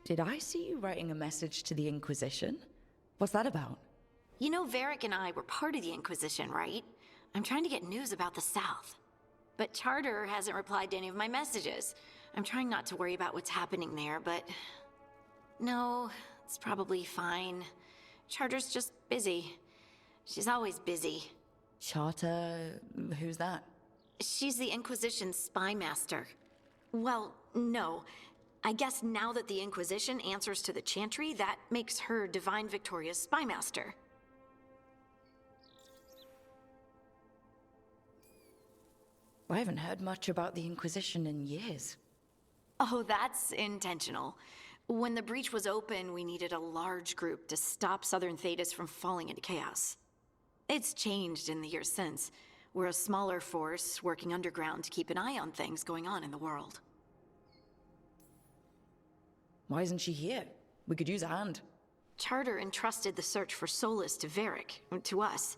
Did I see you writing a message to the Inquisition? What's that about? You know, Varric and I were part of the Inquisition, right? I'm trying to get news about the South. But Charter hasn't replied to any of my messages. I'm trying not to worry about what's happening there, but... No, it's probably fine. Charter's just busy. She's always busy. Charter... who's that? She's the Inquisition's spy master. Well, no. I guess now that the Inquisition answers to the Chantry, that makes her Divine Victoria's spy master. I haven't heard much about the Inquisition in years. Oh, that's intentional. When the breach was open, we needed a large group to stop Southern Thedas from falling into chaos. It's changed in the years since. We're a smaller force working underground to keep an eye on things going on in the world. Why isn't she here? We could use a hand. Charter entrusted the search for Solas to Varric, to us.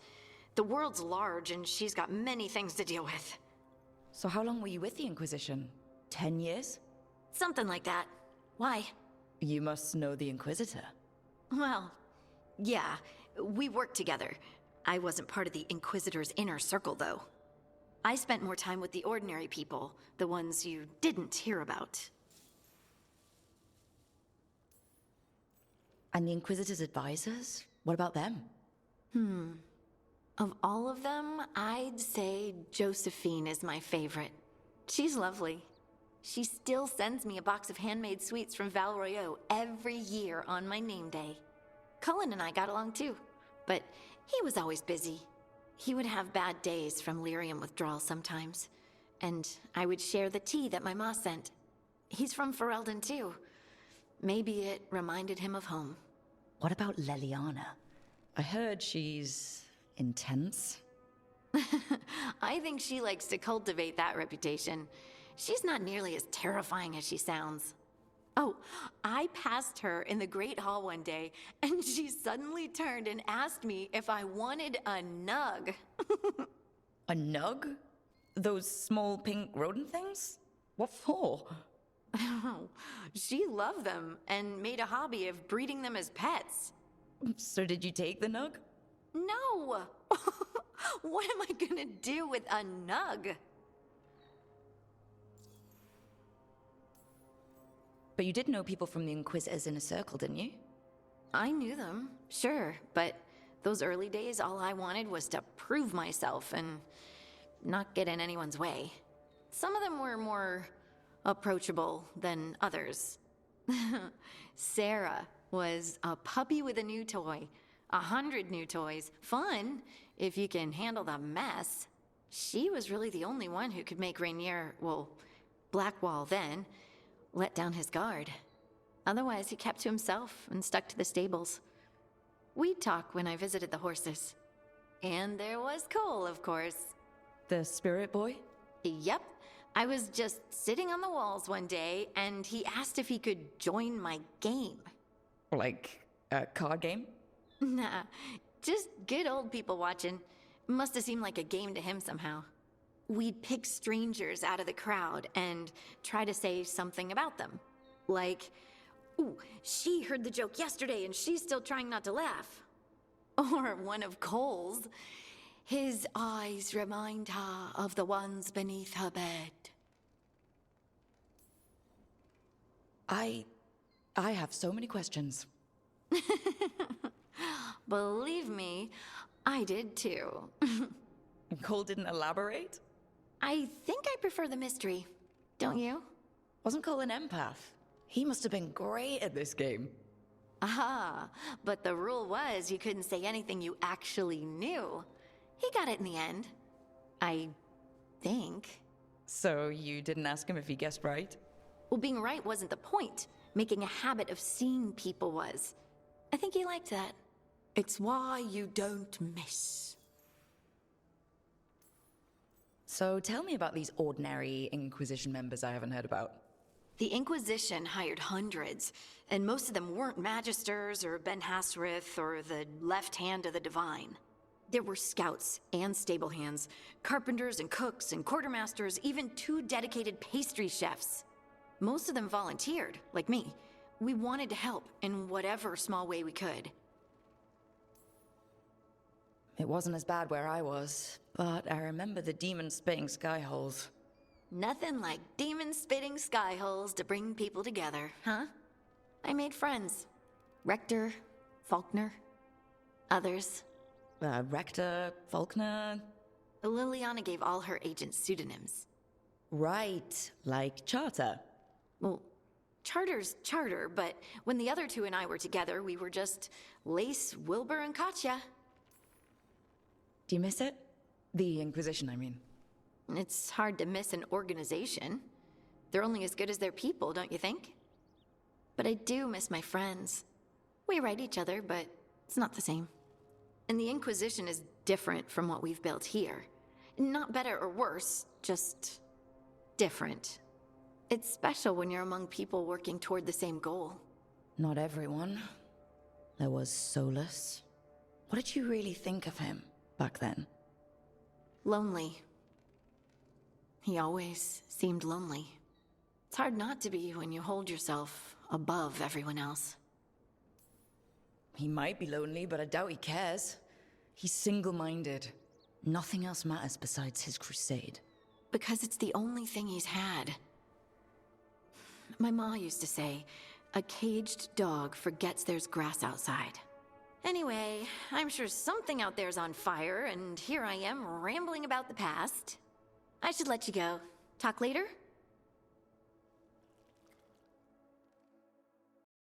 The world's large and she's got many things to deal with. So how long were you with the Inquisition? 10 years? Something like that. Why? You must know the Inquisitor. Well, yeah, we worked together. I wasn't part of the Inquisitor's inner circle, though. I spent more time with the ordinary people, the ones you didn't hear about. And the Inquisitor's advisors? What about them? Of all of them, I'd say Josephine is my favorite. She's lovely. She still sends me a box of handmade sweets from Val Royeaux every year on my name day. Cullen and I got along too, but he was always busy. He would have bad days from lyrium withdrawal sometimes, and I would share the tea that my ma sent. He's from Ferelden too. Maybe it reminded him of home. What about Leliana? I heard she's intense. I think she likes to cultivate that reputation. She's not nearly as terrifying as she sounds. Oh, I passed her in the Great Hall one day, and she suddenly turned and asked me if I wanted a nug. A nug? Those small pink rodent things? What for? She loved them and made a hobby of breeding them as pets. So did you take the nug? No! What am I gonna do with a nug? But you did know people from the Inquisitors Inner Circle, didn't you? I knew them, sure, but those early days, all I wanted was to prove myself and not get in anyone's way. Some of them were more approachable than others. Sarah was a puppy with a new toy. 100 new toys. Fun, if you can handle the mess. She was really the only one who could make Rainier, well, Blackwall then, let down his guard. Otherwise, he kept to himself and stuck to the stables. We'd talk when I visited the horses. And there was Cole, of course. The spirit boy? Yep. I was just sitting on the walls one day, and he asked if he could join my game. Like a card game? Nah, just good old people watching. Must have seemed like a game to him somehow. We'd pick strangers out of the crowd and try to say something about them. Like, ooh, she heard the joke yesterday and she's still trying not to laugh. Or one of Cole's. His eyes remind her of the ones beneath her bed. I have so many questions. Believe me, I did too. Cole didn't elaborate? I think I prefer the mystery. Don't you? Wasn't Cole an empath? He must have been great at this game. Ah, but the rule was you couldn't say anything you actually knew. He got it in the end. I think. So you didn't ask him if he guessed right? Well, being right wasn't the point. Making a habit of seeing people was. I think he liked that. It's why you don't miss. So tell me about these ordinary Inquisition members I haven't heard about. The Inquisition hired hundreds, and most of them weren't Magisters or Ben Hasrith or the left hand of the Divine. There were scouts and stable hands, carpenters and cooks and quartermasters, even 2 dedicated pastry chefs. Most of them volunteered, like me, We wanted to help in whatever small way we could. It wasn't as bad where I was, but I remember the demons spitting sky holes. Nothing like demon-spitting sky holes to bring people together, huh? I made friends. Rector, Faulkner, others. Rector, Faulkner. Liliana gave all her agents pseudonyms. Right, like Charter. Well, Charter's Charter, but when the other two and I were together, we were just Lace, Wilbur, and Katya. Do you miss it? The Inquisition, I mean. It's hard to miss an organization. They're only as good as their people, don't you think? But I do miss my friends. We write each other, but it's not the same. And the Inquisition is different from what we've built here. Not better or worse, just different. It's special when you're among people working toward the same goal. Not everyone. There was Solas. What did you really think of him back then? Lonely. He always seemed lonely. It's hard not to be when you hold yourself above everyone else. He might be lonely, but I doubt he cares. He's single-minded. Nothing else matters besides his crusade. Because it's the only thing he's had. My ma used to say, a caged dog forgets there's grass outside. Anyway, I'm sure something out there's on fire, and here I am rambling about the past. I should let you go. Talk later?